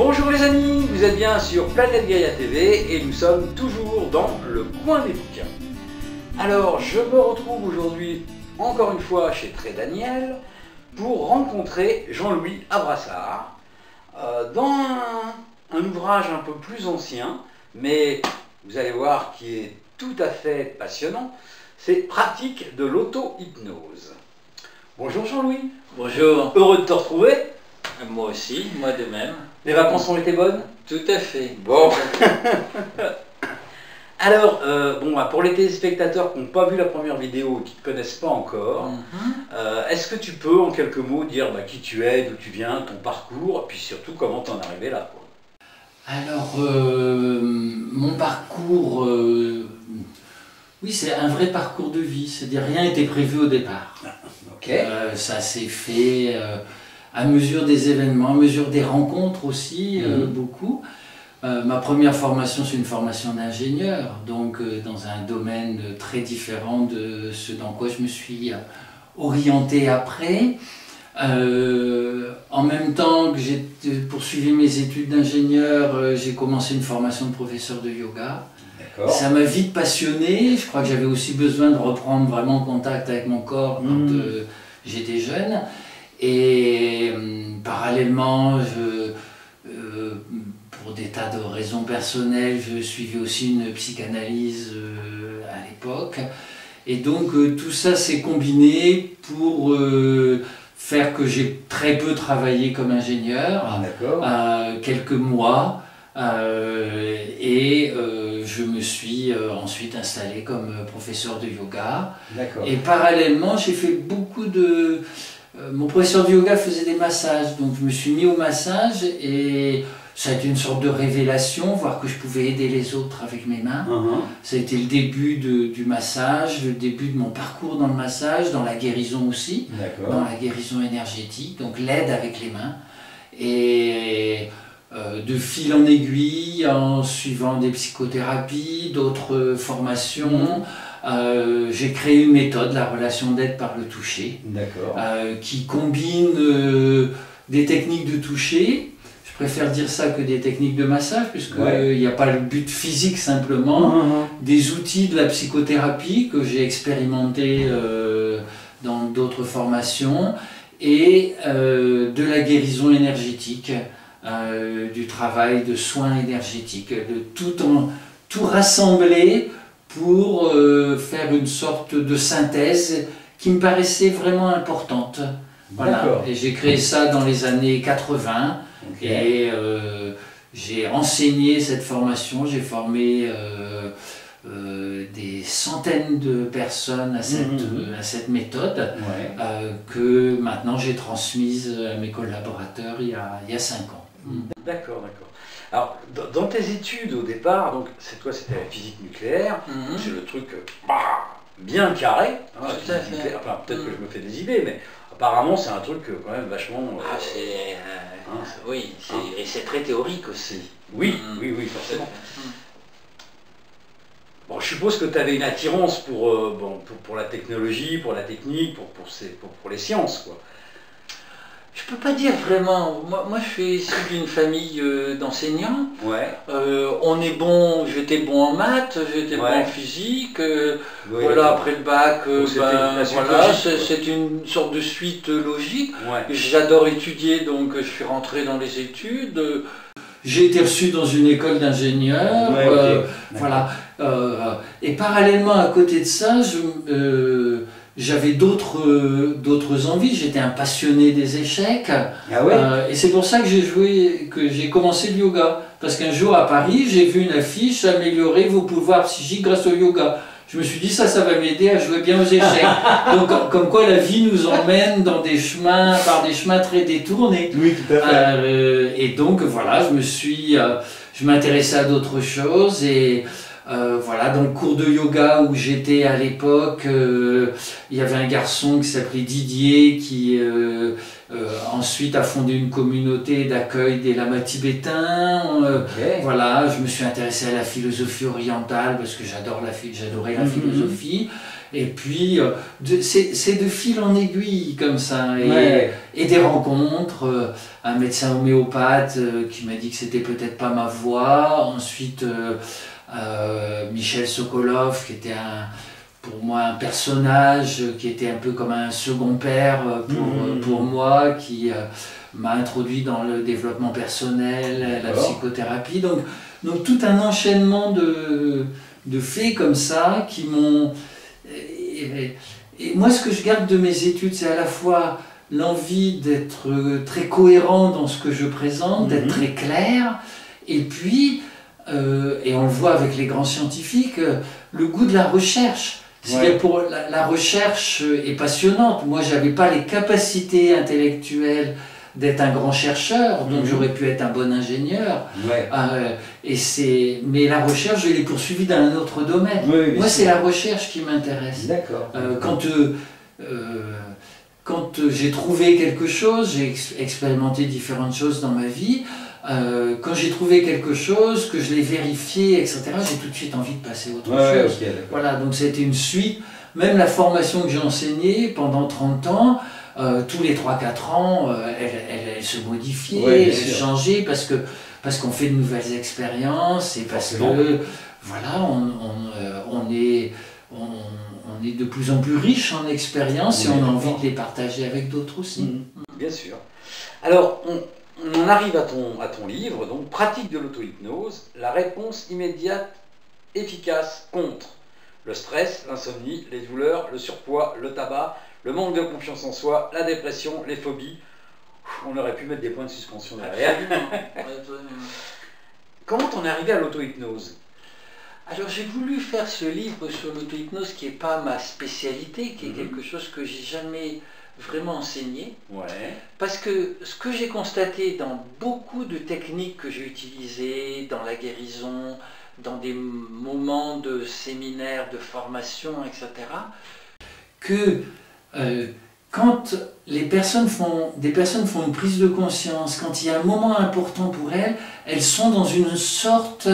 Bonjour les amis, vous êtes bien sur Planète Gaïa TV et nous sommes toujours dans le coin des bouquins. Alors je me retrouve aujourd'hui encore une fois chez Très Daniel pour rencontrer Jean-Louis Abrassard dans un ouvrage un peu plus ancien, mais vous allez voir qui est tout à fait passionnant, c'est Pratique de l'auto-hypnose. Bonjour Jean-Louis. Bonjour. Heureux de te retrouver. Moi aussi, moi de même. Les vacances ont été bonnes? Tout à fait. Bon. Alors, pour les téléspectateurs qui n'ont pas vu la première vidéo et qui ne te connaissent pas encore, est-ce que tu peux en quelques mots dire qui tu es, d'où tu viens, ton parcours, et puis surtout comment tu en es arrivé là, quoi. Alors, mon parcours, oui, c'est un vrai parcours de vie, c'est-à-dire rien n'était prévu au départ. Ok. Ça s'est fait à mesure des événements, à mesure des rencontres aussi, beaucoup. Ma première formation, c'est une formation d'ingénieur, donc dans un domaine très différent de ce dans quoi je me suis orienté après. En même temps que j'ai poursuivi mes études d'ingénieur, j'ai commencé une formation de professeur de yoga. Ça m'a vite passionné, je crois que j'avais aussi besoin de reprendre vraiment contact avec mon corps quand j'étais jeune. Et parallèlement, pour des tas de raisons personnelles, je suivais aussi une psychanalyse à l'époque. Et donc tout ça s'est combiné pour faire que j'ai très peu travaillé comme ingénieur, quelques mois, et je me suis ensuite installé comme professeur de yoga. Et parallèlement, j'ai fait beaucoup de... mon professeur de yoga faisait des massages, donc je me suis mis au massage et ça a été une sorte de révélation, voir que je pouvais aider les autres avec mes mains. Ça a été le début du massage, le début de mon parcours dans le massage, dans la guérison aussi, dans la guérison énergétique, donc l'aide avec les mains. Et de fil en aiguille, en suivant des psychothérapies, d'autres formations, j'ai créé une méthode, la relation d'aide par le toucher, qui combine des techniques de toucher. Je préfère dire ça que des techniques de massage, puisqu'il n'y a pas le but physique simplement, des outils de la psychothérapie que j'ai expérimenté dans d'autres formations, et de la guérison énergétique, du travail de soins énergétiques, de tout rassembler pour faire une sorte de synthèse qui me paraissait vraiment importante. Voilà. Et j'ai créé ça dans les années 80 et j'ai enseigné cette formation, j'ai formé des centaines de personnes à cette méthode que maintenant j'ai transmise à mes collaborateurs il y a 5 ans. D'accord. Alors, dans tes études au départ, donc toi c'était la physique nucléaire, c'est le truc bien carré, enfin peut-être que je me fais des idées, mais apparemment c'est un truc quand même vachement... oui, et c'est très théorique aussi. Oui, forcément. Bon, je suppose que tu avais une attirance pour la technologie, pour la technique, pour les sciences, quoi. Je peux pas dire vraiment. Moi je suis issu d'une famille d'enseignants. J'étais bon en maths, j'étais bon en physique. Voilà, après le bac, c'est une sorte de suite logique. J'adore étudier, donc je suis rentré dans les études. J'ai été reçu dans une école d'ingénieur. Voilà. Et parallèlement à côté de ça, j'avais d'autres envies, j'étais un passionné des échecs, et c'est pour ça que j'ai commencé le yoga. Parce qu'un jour à Paris, j'ai vu une affiche « Améliorer vos pouvoirs psychiques grâce au yoga ». Je me suis dit ça va m'aider à jouer bien aux échecs. Donc comme quoi la vie nous emmène dans par des chemins très détournés. Oui, tout à fait. Et donc voilà, je m'intéressais à d'autres choses et Voilà, dans le cours de yoga où j'étais à l'époque, il y avait un garçon qui s'appelait Didier qui ensuite a fondé une communauté d'accueil des lamas tibétains. Voilà, je me suis intéressé à la philosophie orientale parce que j'adorais la philosophie. Et puis, c'est de fil en aiguille comme ça. Et des rencontres, un médecin homéopathe qui m'a dit que c'était peut-être pas ma voie. Ensuite, Michel Sokolov, qui était pour moi un personnage qui était un peu comme un second père pour moi, qui m'a introduit dans le développement personnel, la psychothérapie. Donc tout un enchaînement de faits comme ça qui m'ont... Et moi, ce que je garde de mes études, c'est à la fois l'envie d'être très cohérent dans ce que je présente, d'être très clair, et puis, et on le voit avec les grands scientifiques, le goût de la recherche. Pour la recherche est passionnante. Moi, je n'avais pas les capacités intellectuelles d'être un grand chercheur, donc j'aurais pu être un bon ingénieur. Mais la recherche, je l'ai poursuivie dans un autre domaine. Moi, c'est la recherche qui m'intéresse. Quand j'ai trouvé quelque chose, j'ai expérimenté différentes choses dans ma vie. Quand j'ai trouvé quelque chose, que je l'ai vérifié, etc., j'ai tout de suite envie de passer à autre chose. Voilà, donc c'était une suite. Même la formation que j'ai enseignée pendant 30 ans, tous les 3-4 ans, elle se modifiait, elle se changeait parce qu'on fait de nouvelles expériences et parce que voilà, on est de plus en plus riche en expériences et on a envie de les partager avec d'autres aussi. Bien sûr. Alors, on en arrive à ton livre, donc Pratique de l'auto-hypnose, la réponse immédiate, efficace contre le stress, l'insomnie, les douleurs, le surpoids, le tabac, le manque de confiance en soi, la dépression, les phobies. On aurait pu mettre des points de suspension derrière. Comment t'en es arrivé à l'auto-hypnose? Alors j'ai voulu faire ce livre sur l'auto-hypnose qui n'est pas ma spécialité, qui est quelque chose que j'ai jamais vraiment enseigné. Parce que ce que j'ai constaté dans beaucoup de techniques que j'ai utilisées, dans la guérison, dans des moments de séminaires, de formation, etc., que quand des personnes font une prise de conscience, quand il y a un moment important pour elles, elles sont dans une sorte,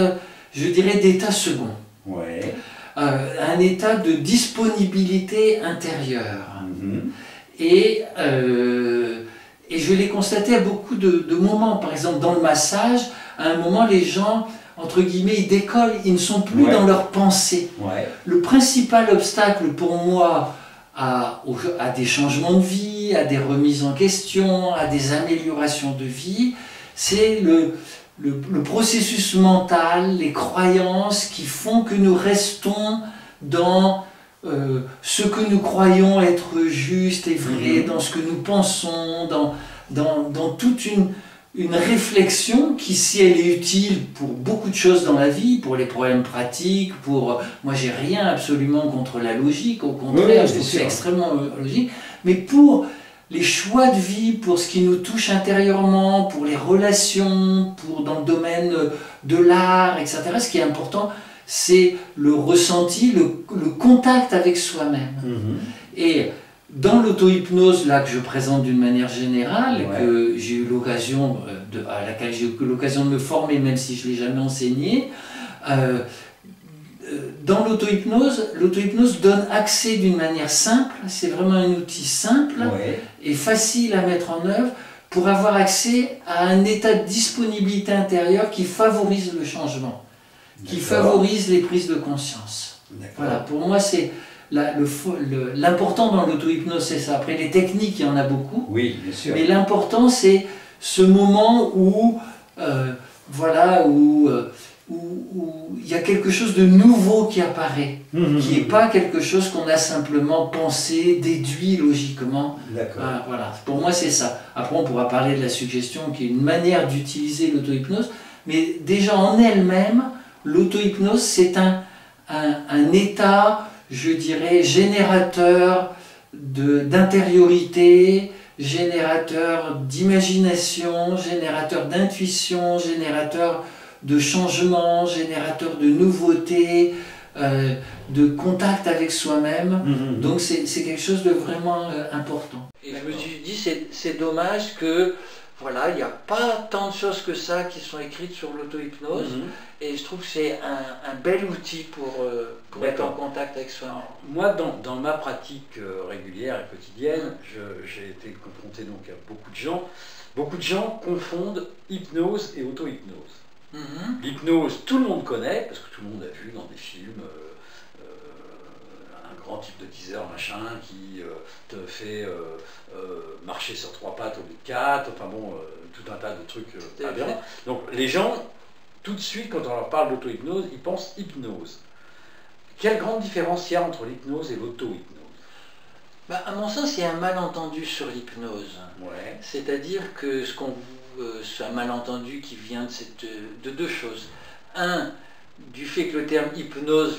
je dirais, d'état second. Un état de disponibilité intérieure. Et je l'ai constaté à beaucoup de moments. Par exemple, dans le massage, à un moment, les gens, entre guillemets, ils décollent, ils ne sont plus dans leur pensée. Le principal obstacle pour moi à des changements de vie, à des remises en question, à des améliorations de vie, c'est le processus mental, les croyances qui font que nous restons dans ce que nous croyons être juste et vrai, dans ce que nous pensons, dans toute une réflexion qui, si elle est utile pour beaucoup de choses dans la vie, pour les problèmes pratiques, moi j'ai rien absolument contre la logique, au contraire, je trouve que c'est extrêmement logique, mais pour les choix de vie, pour ce qui nous touche intérieurement, pour les relations, dans le domaine de l'art, etc., ce qui est important, c'est le ressenti, le contact avec soi-même. Et dans l'auto-hypnose, là, que je présente d'une manière générale, que j'ai eu l'occasion, à laquelle j'ai eu l'occasion de me former, même si je ne l'ai jamais enseigné, dans l'auto-hypnose donne accès d'une manière simple, c'est vraiment un outil simple et facile à mettre en œuvre pour avoir accès à un état de disponibilité intérieure qui favorise le changement, qui favorise les prises de conscience. Voilà, pour moi, c'est l'important dans l'auto-hypnose, c'est ça. Après, les techniques, il y en a beaucoup. Oui, bien sûr. Mais l'important, c'est ce moment où, où il y a quelque chose de nouveau qui apparaît, qui n'est pas quelque chose qu'on a simplement pensé, déduit logiquement. Voilà, pour moi, c'est ça. Après, on pourra parler de la suggestion, qui est une manière d'utiliser l'auto-hypnose, mais déjà en elle-même, l'auto-hypnose, c'est un état, je dirais, générateur d'intériorité, générateur d'imagination, générateur d'intuition, générateur de changement, générateur de nouveautés, de contact avec soi-même. Donc c'est quelque chose de vraiment important. Et je me suis dit, c'est dommage que voilà, il n'y a pas tant de choses que ça qui sont écrites sur l'auto-hypnose. Et je trouve que c'est un bel outil pour être en contact avec soi. Moi, dans ma pratique régulière et quotidienne, j'ai été confronté donc à beaucoup de gens. Beaucoup de gens confondent hypnose et auto-hypnose. L'hypnose, tout le monde connaît, parce que tout le monde a vu dans des films un grand type de teaser, machin, qui te fait marcher sur 3 pattes au lieu de 4, enfin bon, tout un tas de trucs pas bien. Donc les gens, tout de suite, quand on leur parle d'auto-hypnose, ils pensent hypnose. Quelle grande différence il y a entre l'hypnose et l'auto-hypnose? Bah, à mon sens, il y a un malentendu sur l'hypnose. Ouais. C'est-à-dire que c'est un malentendu qui vient de deux choses. Un, du fait que le terme hypnose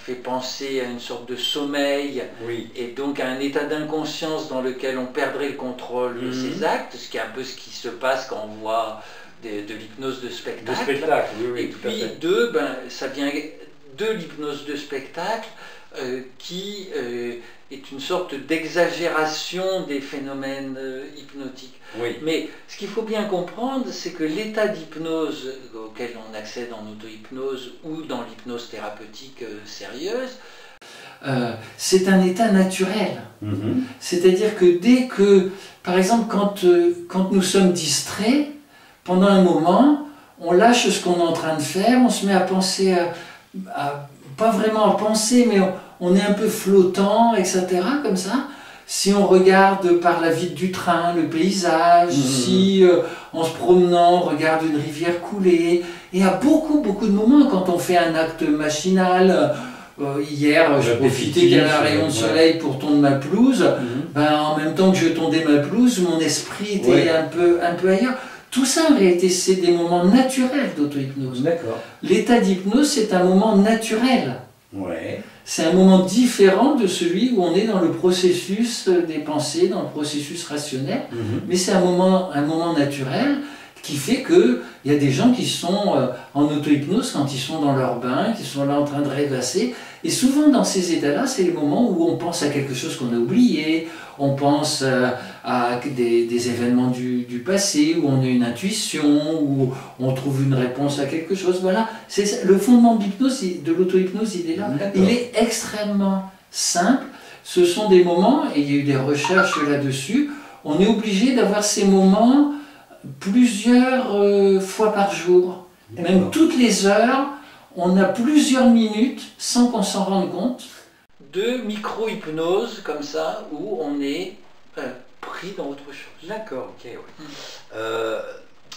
fait penser à une sorte de sommeil, oui, et donc à un état d'inconscience dans lequel on perdrait le contrôle de ses actes, ce qui est un peu ce qui se passe quand on voit de l'hypnose de spectacle. Oui, et puis deux, ça vient de l'hypnose de spectacle qui est une sorte d'exagération des phénomènes hypnotiques. Oui. Mais ce qu'il faut bien comprendre, c'est que l'état d'hypnose auquel on accède en auto-hypnose ou dans l'hypnose thérapeutique sérieuse, c'est un état naturel. C'est-à-dire que dès que, par exemple, quand nous sommes distraits, pendant un moment, on lâche ce qu'on est en train de faire, on se met à penser pas vraiment à penser, mais on est un peu flottant, etc. comme ça. Si on regarde par la vitre du train, le paysage, si en se promenant, on regarde une rivière couler, et à beaucoup de moments, quand on fait un acte machinal, hier, j'ai profité qu'il y avait un rayon de soleil pour tondre ma pelouse, en même temps que je tondais ma pelouse, mon esprit était un peu ailleurs. Tout ça, en réalité, c'est des moments naturels d'auto-hypnose. L'état d'hypnose, c'est un moment naturel. C'est un moment différent de celui où on est dans le processus des pensées, dans le processus rationnel, mais c'est un moment naturel qui fait qu'il y a des gens qui sont en auto-hypnose quand ils sont dans leur bain, qui sont là en train de rêvasser, et souvent dans ces états-là, c'est les moments où on pense à quelque chose qu'on a oublié, on pense à des événements du passé, où on a une intuition, où on trouve une réponse à quelque chose. Voilà, le fondement de l'auto-hypnose, il est là. Il est extrêmement simple. Ce sont des moments, et il y a eu des recherches là-dessus, on est obligé d'avoir ces moments plusieurs fois par jour. Même toutes les heures, on a plusieurs minutes, sans qu'on s'en rende compte, de micro-hypnose comme ça, où on est pris dans autre chose. D'accord, ok.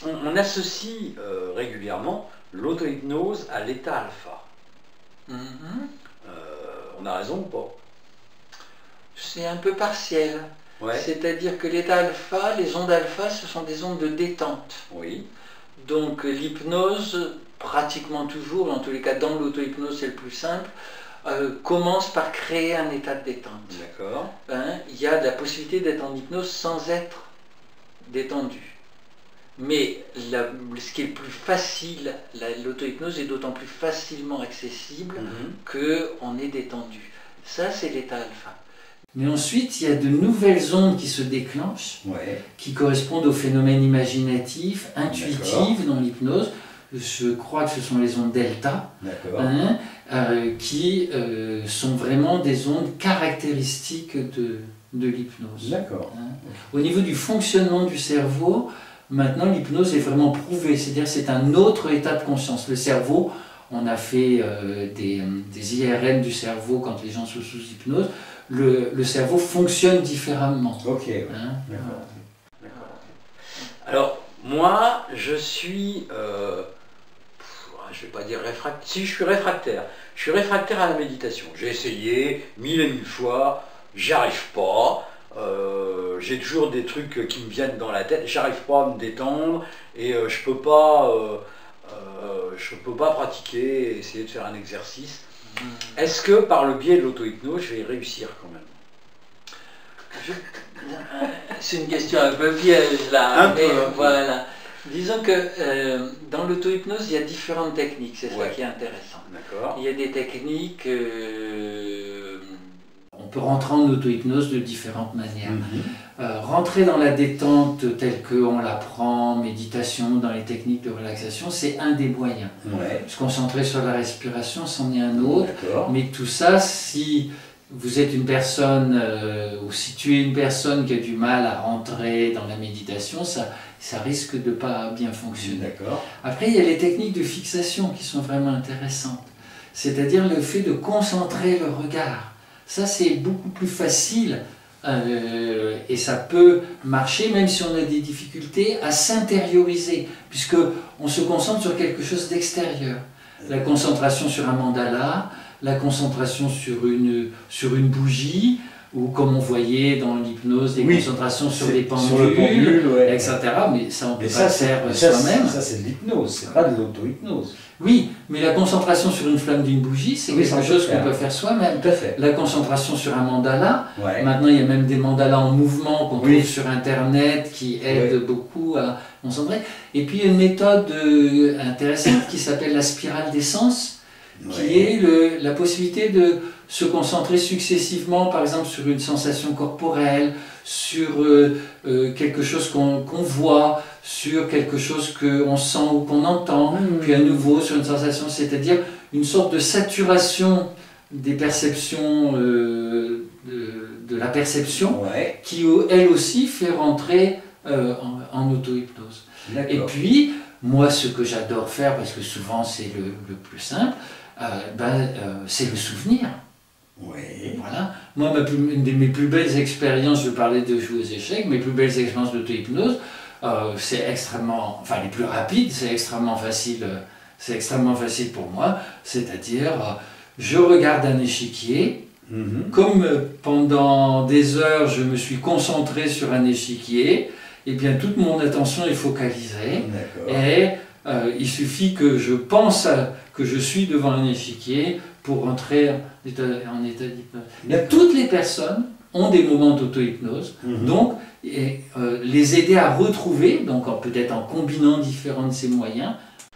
On associe régulièrement l'auto-hypnose à l'état alpha. On a raison ou pas? C'est un peu partiel. C'est-à-dire que l'état alpha, les ondes alpha, ce sont des ondes de détente. Donc l'hypnose, pratiquement toujours, en tous les cas dans l'auto-hypnose c'est le plus simple, commence par créer un état de détente. D'accord. Il y a de la possibilité d'être en hypnose sans être détendu. Mais ce qui est le plus facile, l'auto-hypnose est d'autant plus facilement accessible qu'on est détendu. Ça, c'est l'état alpha. Mais ensuite, il y a de nouvelles ondes qui se déclenchent, qui correspondent aux phénomènes imaginatifs, intuitifs dans l'hypnose. Je crois que ce sont les ondes delta, qui sont vraiment des ondes caractéristiques de l'hypnose. Au niveau du fonctionnement du cerveau, maintenant l'hypnose est vraiment prouvée, c'est-à-dire c'est un autre état de conscience. Le cerveau, on a fait des IRM du cerveau quand les gens sont sous hypnose, le cerveau fonctionne différemment. Alors, moi, je suis... je ne vais pas dire réfractaire. Si, je suis réfractaire. Je suis réfractaire à la méditation. J'ai essayé 1000 et 1000 fois, j'arrive pas. J'ai toujours des trucs qui me viennent dans la tête, j'arrive pas à me détendre et je peux pas pratiquer, essayer de faire un exercice. Est-ce que par le biais de l'auto-hypnose, je vais y réussir quand même? C'est une question un peu piège là, voilà. Disons que dans l'auto-hypnose, il y a différentes techniques, c'est ça qui est intéressant. D'accord. Il y a des techniques... On peut rentrer en auto-hypnose de différentes manières. Rentrer dans la détente telle qu'on l'apprend, méditation, dans les techniques de relaxation, c'est un des moyens. Se concentrer sur la respiration, c'en est un autre. Mais tout ça, si vous êtes une personne, ou si tu es une personne qui a du mal à rentrer dans la méditation, ça risque de ne pas bien fonctionner. Après, il y a les techniques de fixation qui sont vraiment intéressantes. C'est-à-dire le fait de concentrer le regard. Ça, c'est beaucoup plus facile et ça peut marcher même si on a des difficultés à s'intérioriser, puisqu'on se concentre sur quelque chose d'extérieur. La concentration sur un mandala, la concentration sur une bougie, ou comme on voyait dans l'hypnose, des concentrations sur des pendules, etc. Mais ça, on peut pas le faire soi-même. Ça, c'est de l'hypnose, c'est pas de l'auto-hypnose. Oui, mais la concentration sur une flamme d'une bougie, c'est quelque chose qu'on peut faire soi-même. La concentration sur un mandala, maintenant il y a même des mandalas en mouvement qu'on trouve sur Internet qui aident beaucoup à concentrer. Et puis il y a une méthode intéressante qui s'appelle la spirale des sens, qui est la possibilité de se concentrer successivement, par exemple, sur une sensation corporelle, sur quelque chose qu'on voit, sur quelque chose qu'on sent ou qu'on entend, puis à nouveau sur une sensation, c'est-à-dire une sorte de saturation des perceptions, de la perception, qui elle aussi fait rentrer en auto-hypnose. Et puis, moi, ce que j'adore faire, parce que souvent c'est le plus simple, c'est le souvenir. Voilà. Moi, une de mes plus belles expériences, je parlais de jouer aux échecs, mes plus belles expériences d'auto-hypnose, c'est extrêmement, enfin les plus rapides, c'est extrêmement facile pour moi, c'est-à-dire je regarde un échiquier, comme pendant des heures je me suis concentré sur un échiquier, et bien toute mon attention est focalisée, et il suffit que je pense que je suis devant un échiquier pour entrer en état d'hypnose. Toutes les personnes ont des moments d'auto-hypnose, donc les aider à retrouver, donc peut-être en combinant différents de ces moyens.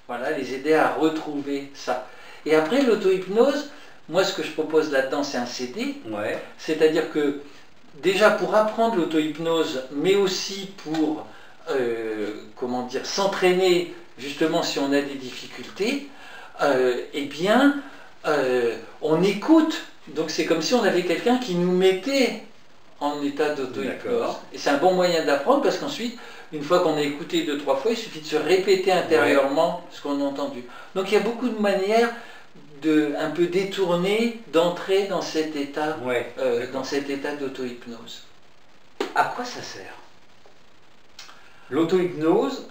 Voilà, les aider à retrouver ça. Et après l'auto-hypnose, moi ce que je propose là-dedans c'est un CD, c'est-à-dire que déjà pour apprendre l'auto-hypnose, mais aussi pour comment dire, s'entraîner justement si on a des difficultés, eh bien on écoute, donc c'est comme si on avait quelqu'un qui nous mettait en état d'auto-hypnose. Et c'est un bon moyen d'apprendre parce qu'ensuite, une fois qu'on a écouté 2-3 fois, il suffit de se répéter intérieurement ce qu'on a entendu. Donc il y a beaucoup de manières un peu détournées d'entrer dans cet état, d'auto-hypnose. À quoi ça sert? L'auto-hypnose,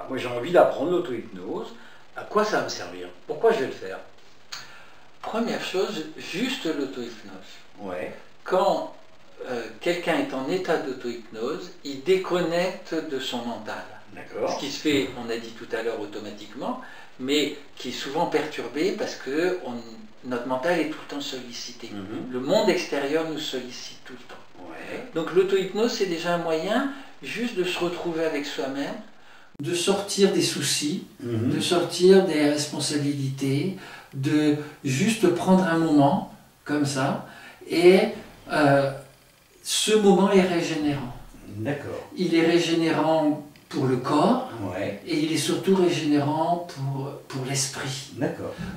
moi j'ai envie d'apprendre l'auto-hypnose, à quoi ça va me servir? Pourquoi je vais le faire? Première chose, juste l'auto-hypnose. Quand quelqu'un est en état d'auto-hypnose, il déconnecte de son mental. Ce qui se fait, on a dit tout à l'heure, automatiquement, mais qui est souvent perturbé parce que notre mental est tout le temps sollicité. Le monde extérieur nous sollicite tout le temps. Donc l'auto-hypnose, c'est déjà un moyen juste de se retrouver avec soi-même, de sortir des soucis, de sortir des responsabilités, de juste prendre un moment comme ça, et ce moment est régénérant. Il est régénérant pour le corps, et il est surtout régénérant pour l'esprit.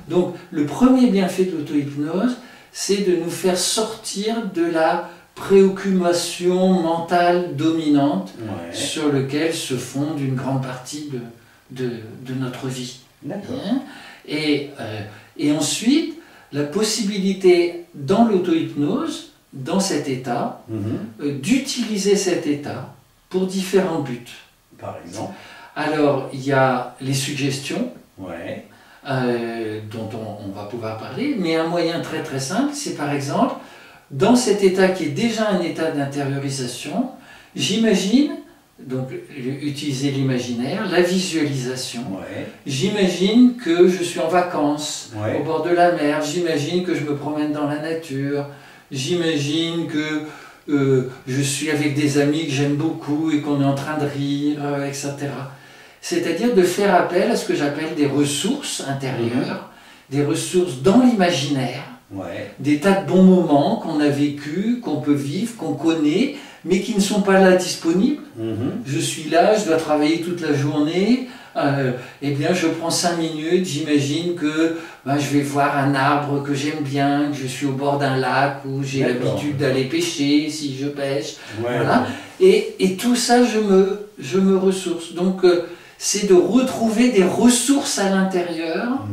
Donc le premier bienfait de l'auto-hypnose, c'est de nous faire sortir de la préoccupation mentale dominante sur laquelle se fonde une grande partie de notre vie. Et ensuite, la possibilité dans l'auto-hypnose, dans cet état, d'utiliser cet état pour différents buts. Par exemple? Alors, il y a les suggestions, dont on va pouvoir parler, mais un moyen très très simple, c'est par exemple, dans cet état qui est déjà un état d'intériorisation, j'imagine, donc utiliser l'imaginaire, la visualisation, j'imagine que je suis en vacances au bord de la mer, j'imagine que je me promène dans la nature, j'imagine que je suis avec des amis que j'aime beaucoup et qu'on est en train de rire, etc. c'est-à-dire de faire appel à ce que j'appelle des ressources intérieures, des ressources dans l'imaginaire, des tas de bons moments qu'on a vécus, qu'on peut vivre, qu'on connaît, mais qui ne sont pas là disponibles. Je suis là, je dois travailler toute la journée, eh bien je prends 5 minutes, j'imagine que je vais voir un arbre que j'aime bien, que je suis au bord d'un lac où j'ai l'habitude d'aller pêcher si je pêche. Voilà. Et tout ça, je me ressource. Donc c'est de retrouver des ressources à l'intérieur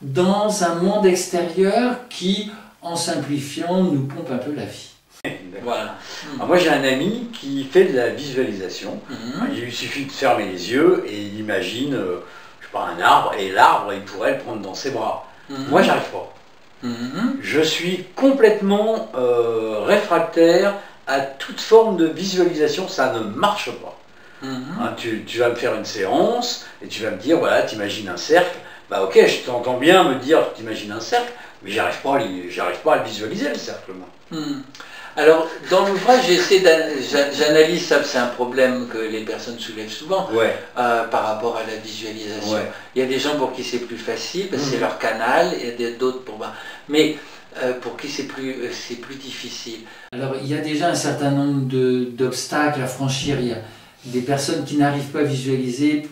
dans un monde extérieur qui, en simplifiant, nous pompe un peu la vie. Voilà. Alors moi j'ai un ami qui fait de la visualisation. Il lui suffit de fermer les yeux et il imagine, je sais pas, un arbre, et l'arbre il pourrait le prendre dans ses bras. Moi j'arrive pas. Je suis complètement réfractaire à toute forme de visualisation, ça ne marche pas. Tu vas me faire une séance et tu vas me dire, voilà, t'imagines un cercle. Bah ok, je t'entends bien me dire que t'imagines un cercle, mais j'arrive pas à le visualiser, le cercle. Alors, dans l'ouvrage, j'analyse ça, c'est un problème que les personnes soulèvent souvent par rapport à la visualisation. Il y a des gens pour qui c'est plus facile, parce que c'est leur canal, et il y a d'autres pour... Mais pour qui c'est plus difficile. Alors, il y a déjà un certain nombre d'obstacles à franchir. Il y a des personnes qui n'arrivent pas à visualiser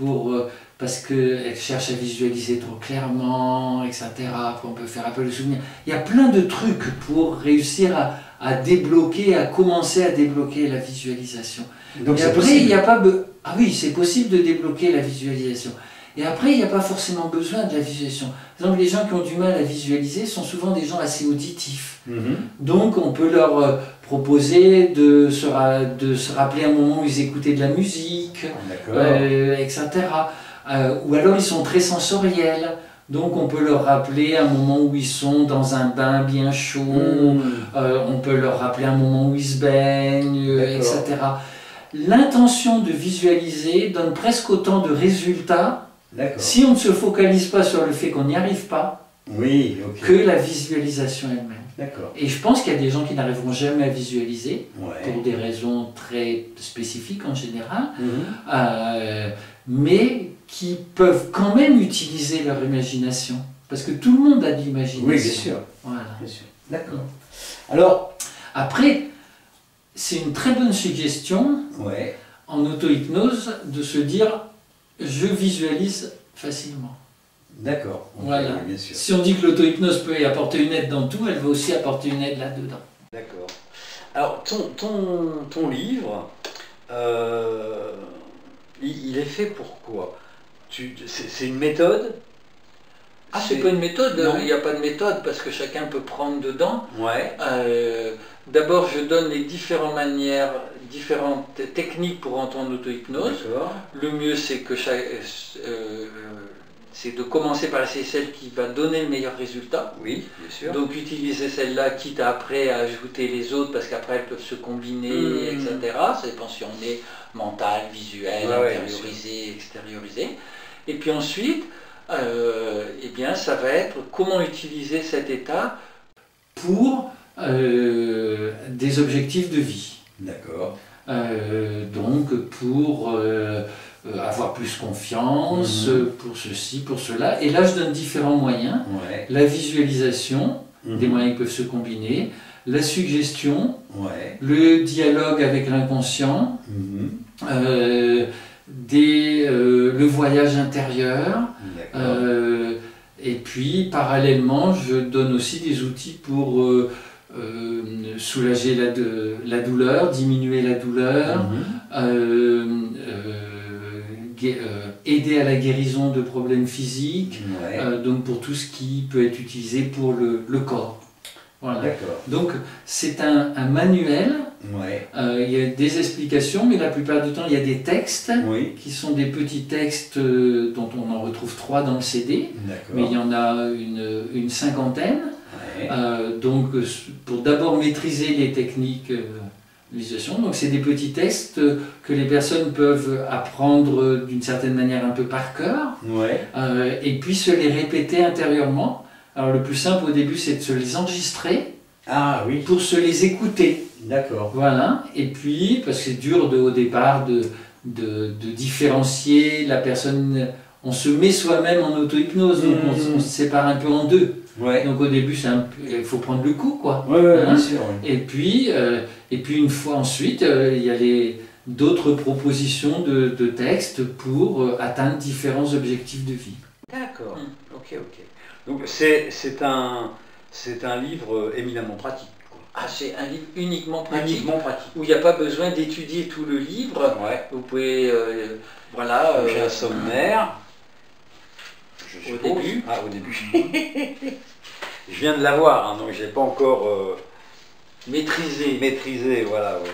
parce qu'elles cherchent à visualiser trop clairement, etc. Après, on peut faire appel aux souvenirs. Il y a plein de trucs pour réussir à débloquer, à commencer à débloquer la visualisation. Donc et après, il n'y a pas... Ah oui, c'est possible de débloquer la visualisation. Et après, il n'y a pas forcément besoin de la visualisation. Par exemple, les gens qui ont du mal à visualiser sont souvent des gens assez auditifs. Donc, on peut leur proposer de se rappeler un moment où ils écoutaient de la musique, etc. Ou alors, ils sont très sensoriels. Donc on peut leur rappeler un moment où ils sont dans un bain bien chaud, on peut leur rappeler un moment où ils se baignent, etc. L'intention de visualiser donne presque autant de résultats si on ne se focalise pas sur le fait qu'on n'y arrive pas que la visualisation elle-même. Et je pense qu'il y a des gens qui n'arriveront jamais à visualiser pour des raisons très spécifiques en général, mais qui peuvent quand même utiliser leur imagination. Parce que tout le monde a de l'imagination. Oui, bien sûr. Voilà. Bien sûr. D'accord. Alors, après, c'est une très bonne suggestion en auto-hypnose de se dire « je visualise facilement ». D'accord. Voilà. Bien sûr. Si on dit que l'auto-hypnose peut y apporter une aide dans tout, elle va aussi apporter une aide là-dedans. D'accord. Alors, ton livre, il est fait pour quoi? C'est une méthode? Ah, c'est pas une méthode, il n'y a pas de méthode parce que chacun peut prendre dedans. D'abord, je donne les différentes techniques pour entendre l'auto-hypnose. Le mieux, c'est c'est de commencer par celle qui va donner le meilleur résultat. Oui, bien sûr. Donc utiliser celle-là, quitte après à ajouter les autres, parce qu'après elles peuvent se combiner, etc. Ça dépend si on est mental, visuel, intériorisé, extériorisé. Et puis ensuite, eh bien, ça va être comment utiliser cet état pour des objectifs de vie. D'accord. Donc pour avoir plus confiance, pour ceci, pour cela. Et là, je donne différents moyens. La visualisation, des moyens qui peuvent se combiner, la suggestion, le dialogue avec l'inconscient, le voyage intérieur, et puis parallèlement je donne aussi des outils pour soulager la douleur, diminuer la douleur, aider à la guérison de problèmes physiques, donc pour tout ce qui peut être utilisé pour le corps. Voilà. Donc c'est un manuel, il y a des explications, mais la plupart du temps il y a des textes qui sont des petits textes dont on en retrouve 3 dans le CD, mais il y en a une cinquantaine. Donc pour d'abord maîtriser les techniques visualisation, donc c'est des petits textes que les personnes peuvent apprendre d'une certaine manière un peu par cœur, et puis se les répéter intérieurement. Alors le plus simple au début, c'est de se les enregistrer pour se les écouter. D'accord. Voilà, et puis, parce que c'est dur au départ de différencier la personne. On se met soi-même en auto-hypnose, donc on se sépare un peu en deux. Ouais. Donc au début, il faut prendre le coup, quoi. Bien sûr, et puis une fois ensuite, il y a d'autres propositions de textes pour atteindre différents objectifs de vie. D'accord, ok. Donc c'est un livre éminemment pratique. Ah, c'est un livre uniquement pratique, où il n'y a pas besoin d'étudier tout le livre. Ouais. Vous pouvez, voilà... J'ai un sommaire. Au début. Ah, au début. Je viens de l'avoir, hein, donc je n'ai pas encore maîtrisé, voilà. Ouais.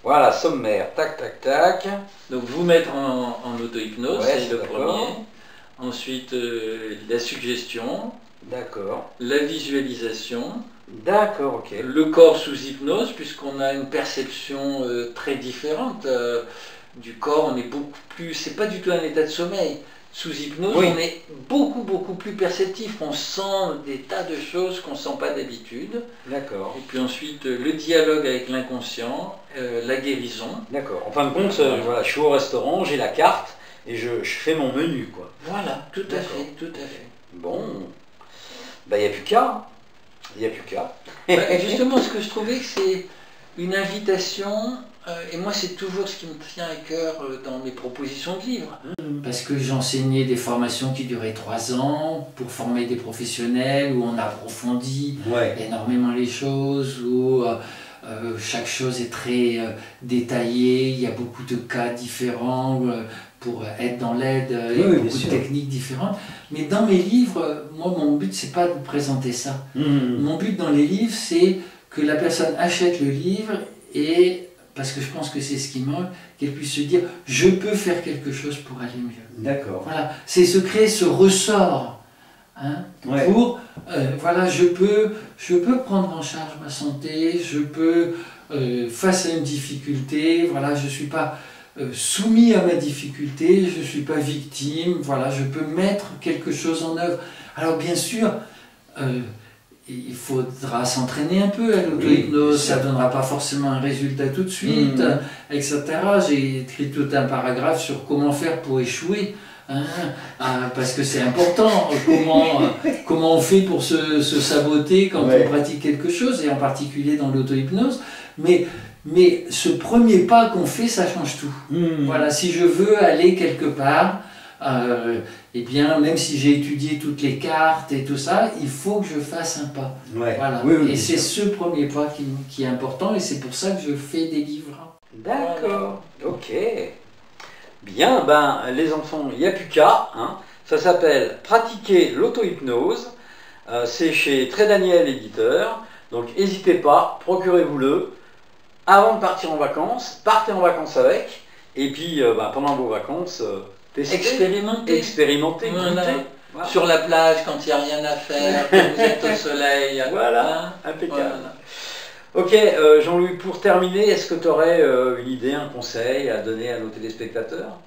Voilà, sommaire, tac. Donc vous mettre en auto-hypnose, c'est le premier. Ensuite, la suggestion. D'accord. La visualisation. D'accord, ok. Le corps sous hypnose, puisqu'on a une perception très différente du corps. On est beaucoup plus... C'est pas du tout un état de sommeil. Sous hypnose, on est beaucoup plus perceptif. On sent des tas de choses qu'on ne sent pas d'habitude. D'accord. Et puis ensuite, le dialogue avec l'inconscient, la guérison. D'accord. En fin de compte, voilà, je suis au restaurant, j'ai la carte et je fais mon menu, quoi. Voilà, tout à fait. Bon, il n'y a plus qu'à. Il n'y a plus qu'à. Justement, ce que je trouvais, c'est une invitation, et moi c'est toujours ce qui me tient à cœur dans mes propositions de livres. Parce que j'enseignais des formations qui duraient 3 ans pour former des professionnels, où on approfondit énormément les choses, où chaque chose est très détaillée, il y a beaucoup de cas différents pour être dans l'aide, il y a beaucoup de techniques différentes. Mais dans mes livres, moi mon but c'est pas de présenter ça. Mon but dans les livres c'est que la personne achète le livre et, parce que je pense que c'est ce qui manque, qu'elle puisse se dire « je peux faire quelque chose pour aller mieux ». D'accord. Voilà, c'est se créer ce ressort, hein, pour, voilà, je peux prendre en charge ma santé, je peux, face à une difficulté, voilà, je ne suis pas soumis à ma difficulté, je ne suis pas victime, voilà, je peux mettre quelque chose en œuvre. Alors bien sûr, il faudra s'entraîner un peu à l'auto-hypnose, ça ne donnera pas forcément un résultat tout de suite, etc. J'ai écrit tout un paragraphe sur comment faire pour échouer, hein, parce que c'est important, comment on fait pour se saboter quand on pratique quelque chose, et en particulier dans l'auto-hypnose. Mais ce premier pas qu'on fait, ça change tout. Voilà, si je veux aller quelque part, eh bien, même si j'ai étudié toutes les cartes et tout ça, il faut que je fasse un pas. Voilà. Et c'est ce premier pas qui est important, et c'est pour ça que je fais des livres. D'accord, ok. Bien, ben les enfants, il n'y a plus qu'à. Hein. Ça s'appelle Pratiquer l'auto-hypnose. C'est chez Très Daniel Éditeur. Donc n'hésitez pas, procurez-vous-le. Avant de partir en vacances, partez en vacances avec. Et puis pendant vos vacances, expérimentez. Voilà. Sur la plage quand il n'y a rien à faire, quand vous êtes au soleil. Voilà, impeccable. Voilà. Ok, Jean-Louis, pour terminer, est-ce que tu aurais une idée, un conseil à donner à nos téléspectateurs?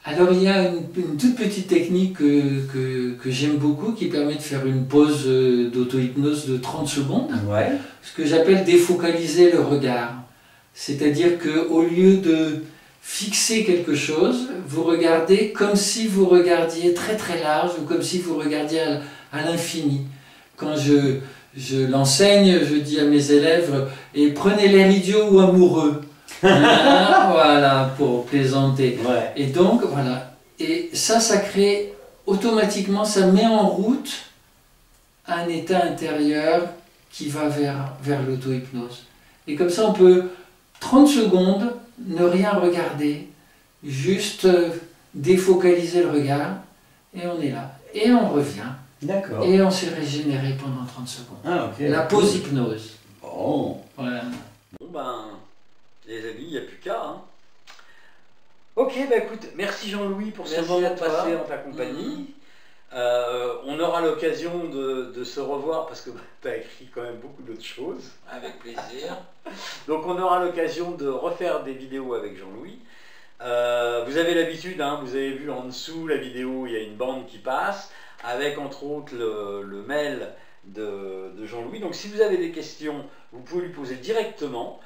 Alors il y a une toute petite technique que j'aime beaucoup, qui permet de faire une pause d'auto-hypnose de 30 secondes, ce que j'appelle défocaliser le regard. C'est-à-dire qu'au lieu de fixer quelque chose, vous regardez comme si vous regardiez très très large, ou comme si vous regardiez à l'infini. Quand je l'enseigne, je dis à mes élèves « et prenez l'air idiot ou amoureux ». Voilà, pour plaisanter. Et donc, voilà. Et ça crée automatiquement, ça met en route un état intérieur qui va vers l'auto-hypnose. Et comme ça, on peut 30 secondes ne rien regarder, juste défocaliser le regard, et on est là. Et on revient. D'accord. Et on s'est régénéré pendant 30 secondes. Ah, ok. La pause hypnose. Bon. Voilà. Bon ben, les amis, il n'y a plus qu'à. Hein. Ok, bah écoute, merci Jean-Louis pour ce moment passé en ta compagnie. On aura l'occasion de se revoir parce que tu as écrit quand même beaucoup d'autres choses. Avec plaisir. Donc on aura l'occasion de refaire des vidéos avec Jean-Louis. Vous avez l'habitude, hein, vous avez vu en dessous la vidéo, il y a une bande qui passe avec entre autres le mail de Jean-Louis. Donc si vous avez des questions, vous pouvez lui poser directement.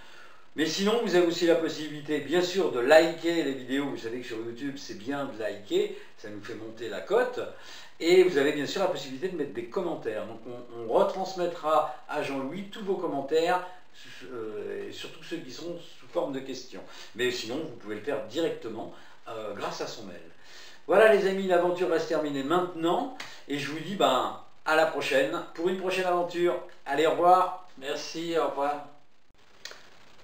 Mais sinon, vous avez aussi la possibilité, bien sûr, de liker les vidéos. Vous savez que sur YouTube, c'est bien de liker, ça nous fait monter la cote. Et vous avez bien sûr la possibilité de mettre des commentaires. Donc on retransmettra à Jean-Louis tous vos commentaires, et surtout ceux qui sont sous forme de questions. Mais sinon, vous pouvez le faire directement grâce à son mail. Voilà les amis, l'aventure va se terminer maintenant. Et je vous dis à la prochaine, pour une prochaine aventure. Allez, au revoir. Merci, au revoir.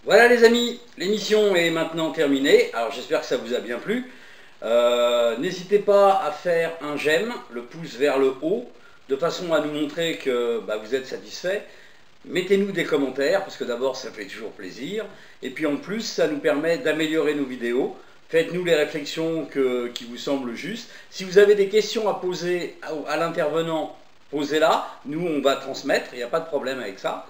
Voilà les amis, l'émission est maintenant terminée. Alors j'espère que ça vous a bien plu. N'hésitez pas à faire un j'aime, le pouce vers le haut, de façon à nous montrer que vous êtes satisfait. Mettez-nous des commentaires, parce que d'abord ça fait toujours plaisir. Et puis en plus, ça nous permet d'améliorer nos vidéos. Faites-nous les réflexions qui vous semblent justes. Si vous avez des questions à poser à l'intervenant, posez-la. Nous, on va transmettre, il n'y a pas de problème avec ça.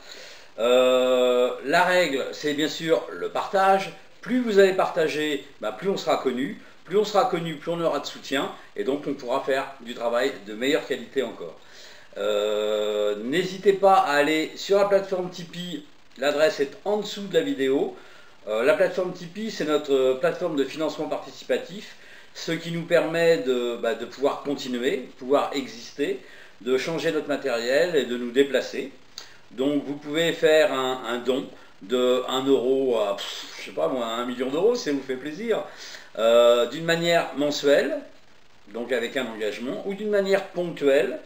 La règle, c'est bien sûr le partage. Plus vous allez partager, plus on sera connu. Plus on sera connu, plus on aura de soutien. Et donc, on pourra faire du travail de meilleure qualité encore. N'hésitez pas à aller sur la plateforme Tipeee. L'adresse est en dessous de la vidéo. La plateforme Tipeee, c'est notre plateforme de financement participatif, ce qui nous permet de pouvoir continuer, pouvoir exister, de changer notre matériel et de nous déplacer. Donc vous pouvez faire un don de 1 euro à, je sais pas moi, 1 million d'euros, si ça vous fait plaisir, d'une manière mensuelle, donc avec un engagement, ou d'une manière ponctuelle,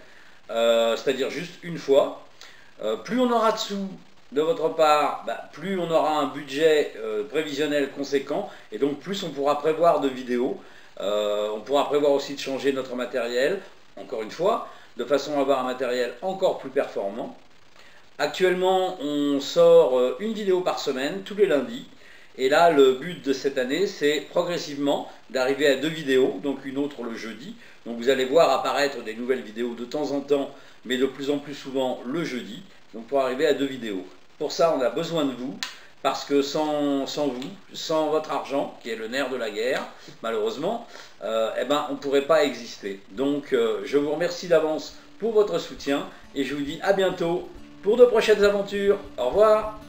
c'est-à-dire juste une fois. Plus on aura de sous de votre part, plus on aura un budget prévisionnel conséquent, et donc plus on pourra prévoir de vidéos. On pourra prévoir aussi de changer notre matériel, encore une fois, de façon à avoir un matériel encore plus performant. Actuellement, on sort une vidéo par semaine, tous les lundis. Et là, le but de cette année, c'est progressivement d'arriver à 2 vidéos, donc une autre le jeudi. Donc vous allez voir apparaître des nouvelles vidéos de temps en temps, mais de plus en plus souvent le jeudi, donc pour arriver à 2 vidéos. Pour ça, on a besoin de vous, parce que sans vous, sans votre argent, qui est le nerf de la guerre, malheureusement, on ne pourrait pas exister. Donc je vous remercie d'avance pour votre soutien, et je vous dis à bientôt pour de prochaines aventures. Au revoir.